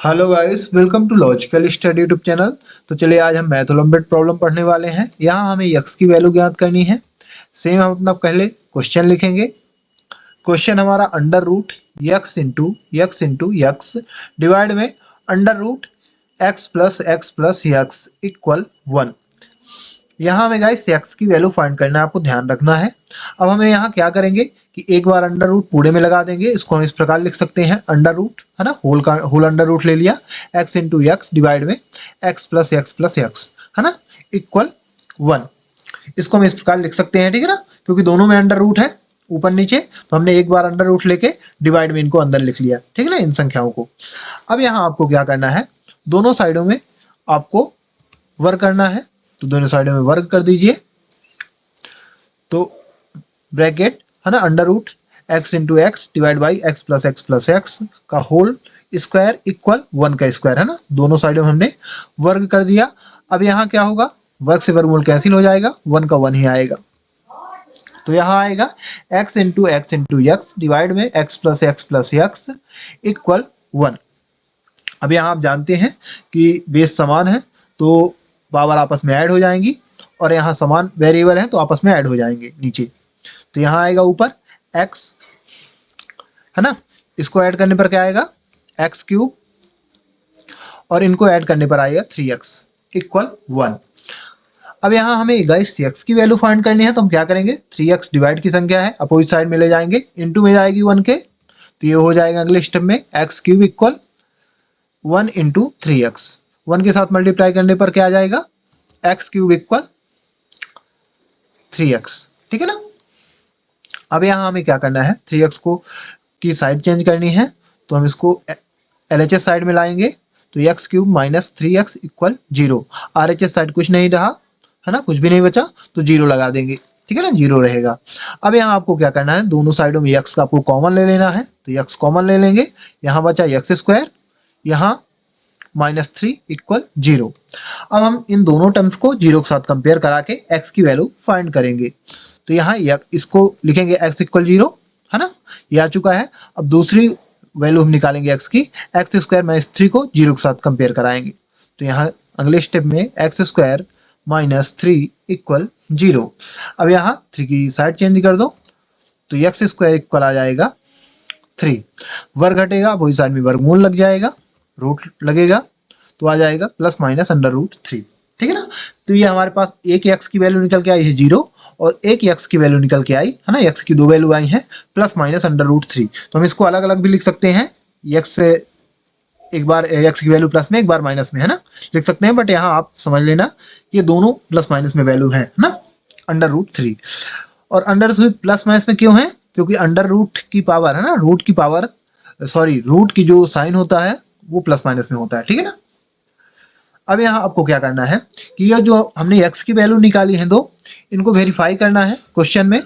Hello guys, welcome to Logical Study YouTube channel. तो चलिए आज हम मैथ ओलंपियाड प्रॉब्लम पढ़ने वाले हैं। यहाँ हमें यक्स की वैल्यू ज्ञात करनी है। सेम हम अपना पहले क्वेश्चन लिखेंगे। क्वेश्चन हमारा under root x into x divide में under root x plus x equal 1। यहाँ हमें गाइस एक्स की वैल्यू फाइंड करना है, आपको ध्यान रखना है। अब हमें यहाँ क्या करेंगे कि एक बार अंडर रूट पूरे में लगा देंगे। इसको हम इस प्रकार लिख सकते हैं, अंडर रूट है ना, होल अंडर रूट ले लिया, एक्स इंटू यक्स डिवाइड में एक्स प्लस यक्स है ना इक्वल 1। इसको हम इस प्रकार लिख सकते हैं, ठीक है ना, क्योंकि दोनों में अंडर रूट है ऊपर नीचे, तो हमने एक बार अंडर रूट लेके डिवाइड में इनको अंदर लिख लिया, ठीक है ना, इन संख्याओं को। अब यहाँ आपको क्या करना है, दोनों साइडों में आपको वर्ग करना है, तो दोनों साइडों में वर्ग कर दीजिए। तो ब्रैकेट है ना, under root x into X divide by X plus X का होल स्क्वायर इक्वल 1 का स्क्वायर, है ना, दोनों साइडों में हमने वर्ग कर दिया। अब यहाँ क्या होगा, वर्ग से वर्गमूल कैंसिल हो जाएगा, 1 का 1 ही आएगा। तो यहाँ आएगा एक्स इंटू यक्स डिवाइड में एक्स प्लस यक्स इक्वल 1। अब यहाँ आप जानते हैं कि बेस समान है तो पावर आपस में ऐड हो जाएंगी, और यहाँ समान वेरिएबल है तो आपस में ऐड हो जाएंगे नीचे। तो यहाँ आएगा ऊपर एक्स, है ना, इसको ऐड करने पर क्या आएगा, एक्स क्यूब, और इनको ऐड करने पर आएगा 3x इक्वल 1। अब यहाँ हमें गाइस एक्स की वैल्यू फाइंड करनी है, तो हम क्या करेंगे, 3x डिवाइड की संख्या है, अपोजिट साइड में ले जाएंगे, इनटू में जाएगी 1 के, तो ये हो जाएगा अगले स्टेप में x cube equal 1 into 3x। 1 के साथ मल्टीप्लाई करने पर क्या आ जाएगा, एक्स क्यूब इक्वल 3x, ठीक है ना। अब यहाँ हमें क्या करना है, 3x को की साइड चेंज करनी है, तो हम इसको LHS साइड में लाएंगे, तो x cube minus 3x equal 0। RHS side कुछ नहीं रहा, है ना, कुछ भी नहीं बचा, तो 0 लगा देंगे, ठीक है ना, 0 रहेगा। अब यहाँ आपको क्या करना है, दोनों साइडों में x का आपको कॉमन ले लेना है, तो x कॉमन ले लेंगे, यहाँ बचा एक्स स्क्वायर, यहाँ -3 इक्वल 0। अब हम इन दोनों टर्म्स को 0 के साथ कंपेयर करा के x की वैल्यू फाइंड करेंगे। तो यहाँ इसको लिखेंगे x इक्वल 0, है ना, ये आ चुका है। अब दूसरी वैल्यू हम निकालेंगे x की, एक्स स्क्वायर माइनस 3 को 0 के साथ कंपेयर कराएंगे, तो यहाँ अगले स्टेप में एक्स स्क्वायर माइनस 3 इक्वल 0। अब यहाँ 3 की साइड चेंज कर दो, तो एक्स स्क्वायर इक्वल आ जाएगा 3, वर्ग घटेगा, वही साइड में वर्गमूल लग जाएगा, रूट लगेगा, तो आ जाएगा प्लस माइनस अंडर रूट 3, ठीक है ना। तो ये हमारे पास एक एक्स की वैल्यू निकल के आई है 0, और एक एक्स की वैल्यू निकल के आई है ना, एक्स की दो वैल्यू आई है प्लस माइनस अंडर रूट 3। तो हम इसको अलग अलग भी लिख सकते हैं, एक्स से एक बार एक्स की वैल्यू प्लस में एक बार माइनस में, है ना, लिख सकते हैं, बट यहाँ आप समझ लेना ये दोनों प्लस माइनस में वैल्यू है ना, अंडर रूट 3। और अंडर रूट प्लस माइनस में क्यों है, क्योंकि अंडर रूट की पावर, है ना, रूट की पावर, सॉरी, रूट की जो साइन होता है वो प्लस माइनस में होता है, ठीक है ना। अब यहाँ आपको क्या करना है कि ये जो हमने x की वैल्यू निकाली है दो, इनको वेरीफाई करना है क्वेश्चन में।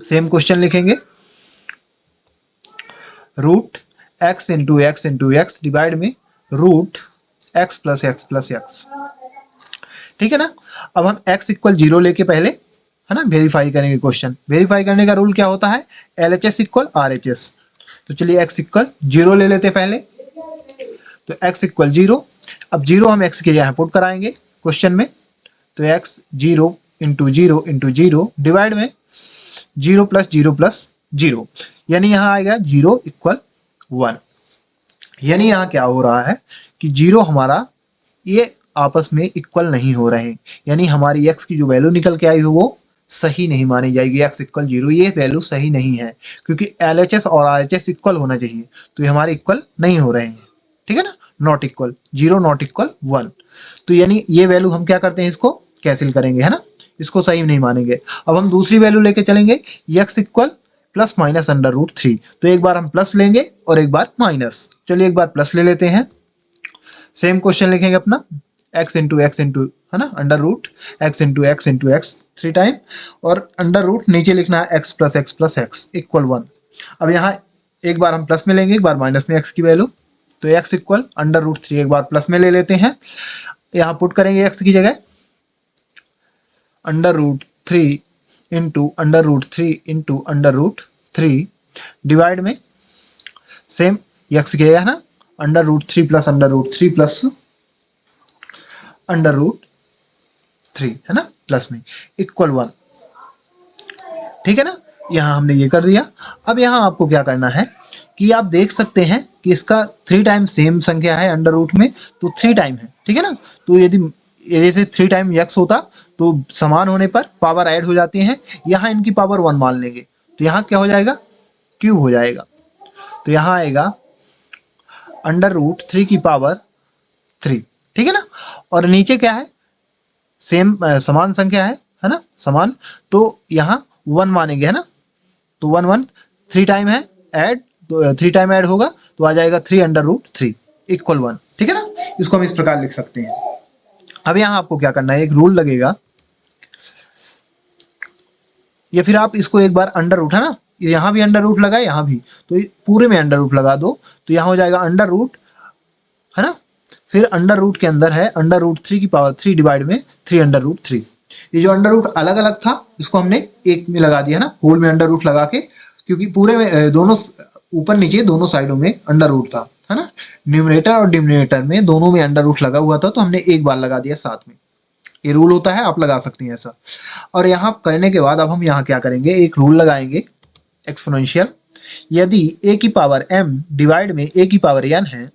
सेम क्वेश्चन लिखेंगे, root x into X divide में रूट एक्स प्लस एक्स, ठीक है ना। अब हम x इक्वल 0 लेके पहले, है ना, वेरीफाई करेंगे क्वेश्चन। वेरीफाई करने का रूल क्या होता है, LHS इक्वल RHS। तो चलिए x इक्वल 0 ले लेते पहले, तो x इक्वल 0। अब 0 हम x के यहाँ पुट कराएंगे क्वेश्चन में, तो x 0 इंटू जीरो डिवाइड में 0 प्लस 0, यानी यहाँ आएगा 0 इक्वल 1। यानी यहाँ क्या हो रहा है कि 0 हमारा ये आपस में इक्वल नहीं हो रहे, यानी हमारी x की जो वैल्यू निकल के आई है वो सही नहीं मानी जाएगी, x इक्वल 0 ये वैल्यू सही नहीं है, क्योंकि LHS और RHS इक्वल होना चाहिए, तो ये हमारे इक्वल नहीं हो रहे हैं, ठीक है ना, नॉट इक्वल 0 नॉट इक्वल 1। तो यानी ये वैल्यू हम क्या करते हैं, इसको कैंसिल करेंगे, है ना, इसको सही नहीं मानेंगे। अब हम दूसरी वैल्यू लेके चलेंगे, x equal plus minus under root 3, तो एक बार हम प्लस लेंगे और एक बार माइनस। चलिए एक बार प्लस ले लेते हैं, सेम क्वेश्चन लिखेंगे अपना, एक्स इंटू, है ना, under root x into x 3 time, और अंडर रूट नीचे लिखना है एक्स प्लस एक्स इक्वल 1। अब यहाँ एक बार हम प्लस में लेंगे, एक बार माइनस में एक्स की वैल्यू, तो एक्स इक्वल अंडर रूट 3 एक बार प्लस में ले लेते हैं, यहाँ पुट करेंगे एक्स की जगह, under root 3 into under root 3 divide में सेम यक्स क्या है ना, √3 प्लस √3 प्लस √3 है ना, प्लस में इक्वल 1। ठीक है ना, यहाँ हमने ये कर दिया। अब यहाँ आपको क्या करना है कि आप देख सकते हैं कि इसका 3 टाइम सेम संख्या है अंडर रूट में, तो 3 टाइम है। ठीक है ना, तो यदि जैसे 3 टाइम यक्स होता तो समान होने पर पावर ऐड हो जाती है, यहाँ इनकी पावर 1 मान लेंगे तो यहाँ क्या हो जाएगा, क्यूब हो जाएगा। तो यहाँ आएगा √3 की पावर 3। ठीक है ना, और नीचे क्या है, सेम समान संख्या है ना, समान, तो यहाँ 1 मानेंगे है ना, तो 1 1 3 टाइम है ऐड, तो 3 टाइम ऐड होगा तो आ जाएगा 3 √3 इक्वल 1। ठीक है ना, इसको हम इस प्रकार लिख सकते हैं। अब यहाँ आपको क्या करना है, एक रूल लगेगा, या फिर आप इसको एक बार अंडर रूट है ना, यहाँ भी अंडर रूट लगा, यहाँ भी, तो पूरे में अंडर रूट लगा दो, तो यहाँ हो जाएगा अंडर रूट है ना, फिर अंडर रूट के अंदर है √3 की पावर 3 डिवाइड में 3 √3। ये जो अंडर रूट अलग अलग था इसको हमने एक में लगा दिया ना, होल में अंडर रूट लगा के, क्योंकि पूरे में दोनों ऊपर नीचे दोनों साइडों में अंडर रूट था है ना, न्यूमरेटर और डिनोमिनेटर में दोनों में अंडर रूट लगा हुआ था, तो हमने एक बार लगा दिया साथ में। ये रूल होता है, आप लगा सकती हैं ऐसा। और यहाँ करने के बाद अब हम यहाँ क्या करेंगे, एक रूल लगाएंगे एक्सपोनेंशियल। यदि a की पावर m डिवाइड में a की पावर n है,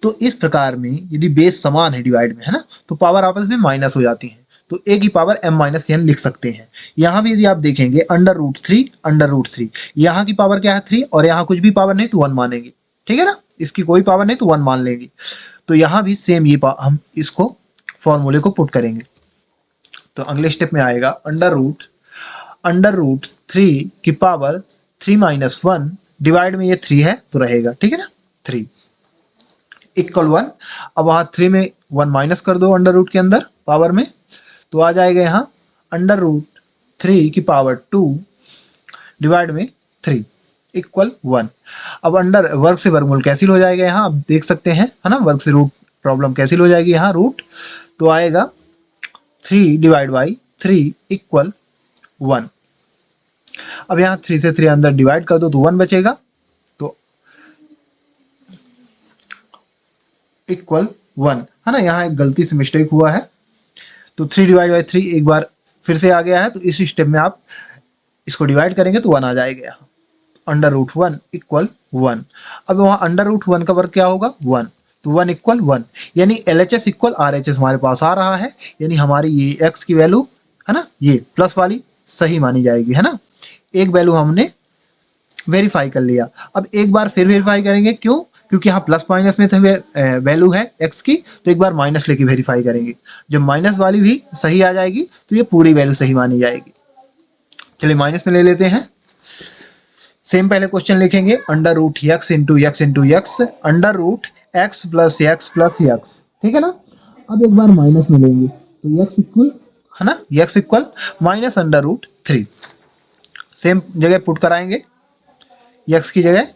तो इस प्रकार में यदि बेस समान है डिवाइड में है ना, तो पावर आपस में माइनस हो जाती है, तो a की पावर m माइनस n लिख सकते हैं। यहाँ भी यदि आप देखेंगे √3 यहाँ की पावर क्या है 3, और यहाँ कुछ भी पावर नहीं तो 1 मानेंगे। ठीक है ना, इसकी कोई पावर नहीं तो 1 मान लेंगे। तो यहाँ भी सेम ये हम इसको फॉर्मूले को पुट करेंगे, तो अगले स्टेप में आएगा √3 की पावर 3 - 1 डिवाइड में ये 3 है तो रहेगा। ठीक है ना, 3 इक्वल 1। अब वहाँ 3 में 1 माइनस कर दो अंडर रूट के अंदर पावर में, तो आ जाएगा यहाँ √3 की पावर 2 डिवाइड में 3 इक्वल 1। अब अंडर वर्ग से वर्गमूल कैंसिल हो जाएगा, यहाँ आप देख सकते हैं है ना, वर्ग से रूट प्रॉब्लम कैंसिल हो जाएगी यहाँ रूट, तो आएगा 3 डिवाइड बाई 3 इक्वल 1। अब यहाँ 3 से 3 अंदर डिवाइड कर दो तो 1 बचेगा, तो इक्वल 1 है ना, यहाँ एक गलती से मिस्टेक हुआ है, तो 3 डिवाइड बाई 3 एक बार फिर से आ गया है, तो इस स्टेप में आप इसको डिवाइड करेंगे तो 1 आ जाएगा यहाँ, √1 इक्वल 1। अब वहाँ √1 का वर्ग क्या होगा 1, तो 1 इक्वल 1, यानी LHS इक्वल RHS हमारे पास आ रहा है, यानी हमारी ये x की वैल्यू है ना, ये प्लस वाली सही मानी जाएगी है ना। एक वैल्यू हमने वेरीफाई कर लिया। अब एक बार फिर वेरीफाई करेंगे, क्यों, क्योंकि यहाँ प्लस माइनस में वैल्यू है x की, तो एक बार माइनस लेके वेरीफाई करेंगे, जब माइनस वाली भी सही आ जाएगी तो ये पूरी वैल्यू सही मानी जाएगी। चलिए माइनस में ले लेते हैं, सेम पहले क्वेश्चन लिखेंगे √x into x into x √x plus x plus x। ठीक है ना, अब एक बार माइनस में लेंगे तो x इक्वल है ना, x इक्वल माइनस √3, सेम जगह पुट कराएंगे x की जगह,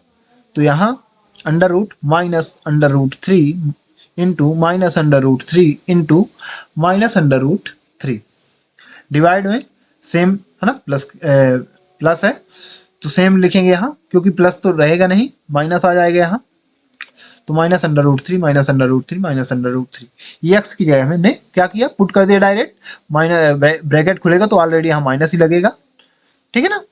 तो यहाँ under root minus √3 into minus √3 into minus √3 divide में सेम है ना, प्लस है तो सेम लिखेंगे यहाँ, क्योंकि प्लस तो रहेगा नहीं, माइनस आ जाएगा यहाँ, तो माइनस √3 माइनस √3 माइनस √3। ये x की जगह हमने क्या किया, पुट कर दिया डायरेक्ट, माइनस ब्रैकेट खुलेगा तो ऑलरेडी यहाँ माइनस ही लगेगा। ठीक है ना,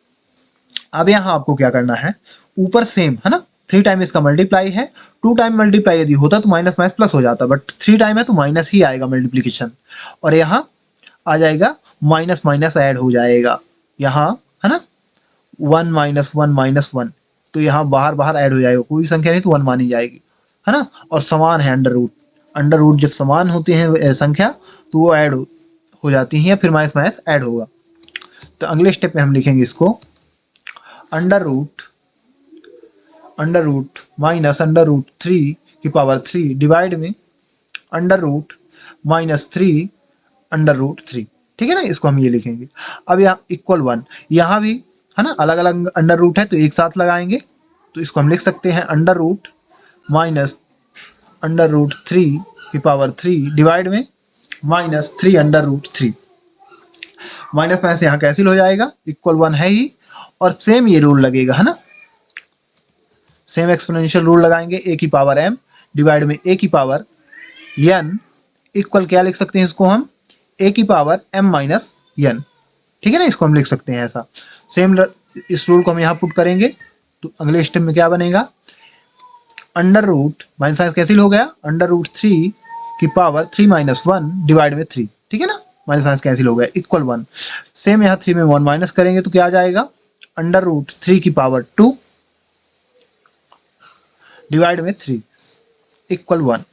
अब यहाँ आपको क्या करना है, ऊपर सेम है ना, 3 टाइम इसका मल्टीप्लाई है, 2 टाइम मल्टीप्लाई यदि होता तो माइनस माइनस प्लस हो जाता, बट 3 टाइम है तो माइनस ही आएगा मल्टीप्लीकेशन, और यहाँ आ जाएगा माइनस माइनस ऐड हो जाएगा यहाँ है ना, 1 - 1 - 1, तो यहाँ बाहर बाहर ऐड हो जाएगा, कोई संख्या नहीं तो 1 मानी जाएगी है ना, और समान है अंडर रूट जब समान होते हैं संख्या तो वो ऐड हो जाती हैं, या फिर माइनस माइनस ऐड होगा। तो अगले स्टेप में हम लिखेंगे इसको अंडर रूट माइनस √3 की पावर 3 डिवाइड में -3 ठीक है ना, इसको हम ये लिखेंगे। अब यहाँ इक्वल 1, यहाँ भी है ना अलग अलग अंडर रूट है तो एक साथ लगाएंगे, तो इसको हम लिख सकते हैं अंडर रूट माइनस √3 की पावर 3 डिवाइड में -3 माइनस माइनस यहाँ कैंसिल हो जाएगा, इक्वल 1 है ही, और सेम ये रूल लगेगा है ना, सेम एक्सपोनेंशियल रूल लगाएंगे, a की पावर m डिवाइड में a की पावर n इक्वल क्या लिख सकते हैं इसको हम, a की पावर m माइनस n, ठीक है ना, इसको हम लिख सकते हैं ऐसा। सेम इस रूल को हम यहाँ पुट करेंगे तो अगले स्टेप में क्या बनेगा, under root minus sign cancel हो गया, अंडर रूट 3 की पावर 3 माइनस 1 डिवाइड में 3, ठीक है ना, माइनस साइन कैंसिल हो गया इक्वल 1। सेम यहाँ 3 में 1 माइनस करेंगे तो क्या आ जाएगा, अंडर रूट 3 की पावर 2 डिवाइड में 3 इक्वल 1।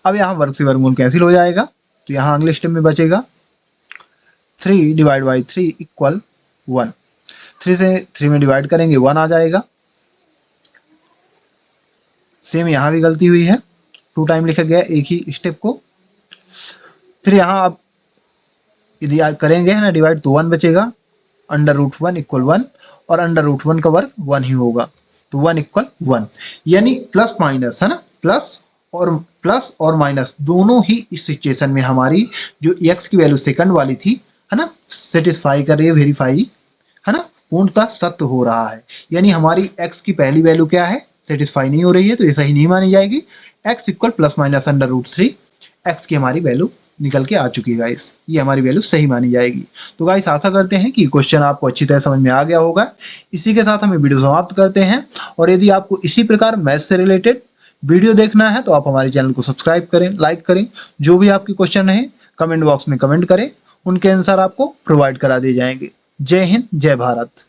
अब यहाँ वर्ग से वर्गमूल कैंसिल हो जाएगा तो यहाँ अगले स्टेप में बचेगा 3 डिवाइड बाई 3 इक्वल 1। 3 से 3 में डिवाइड करेंगे 1 आ जाएगा। सेम यहाँ भी गलती हुई है, 2 टाइम लिखा गया एक ही स्टेप को। फिर यहाँ आप यदि करेंगे ना डिवाइड तो 1 बचेगा, अंडर रूट 1 इक्वल 1 और अंडर रूट 1 का वर्ग 1 ही होगा तो 1 इक्वल 1, यानी प्लस माइनस है ना, प्लस और माइनस दोनों ही इस सिचुएशन में हमारी जो x की वैल्यू सेकंड वाली थी है ना, सेटिस्फाई कर रही है, वेरीफाई है ना, पूर्णतः सत्य हो रहा है। यानी हमारी x की पहली वैल्यू क्या है, सेटिस्फाई नहीं हो रही है तो ये सही नहीं मानी जाएगी। x equal plus minus under root 3 x की हमारी वैल्यू निकल के आ चुकी है गाइस, ये हमारी वैल्यू सही मानी जाएगी। तो गाइस आशा करते हैं कि क्वेश्चन आपको अच्छी तरह समझ में आ गया होगा। इसी के साथ हमें वीडियो समाप्त करते हैं, और यदि आपको इसी प्रकार मैथ से रिलेटेड वीडियो देखना है तो आप हमारे चैनल को सब्सक्राइब करें, लाइक करें, जो भी आपके क्वेश्चन है कमेंट बॉक्स में कमेंट करें, उनके आंसर आपको प्रोवाइड करा दिए जाएंगे। जय हिंद, जय भारत।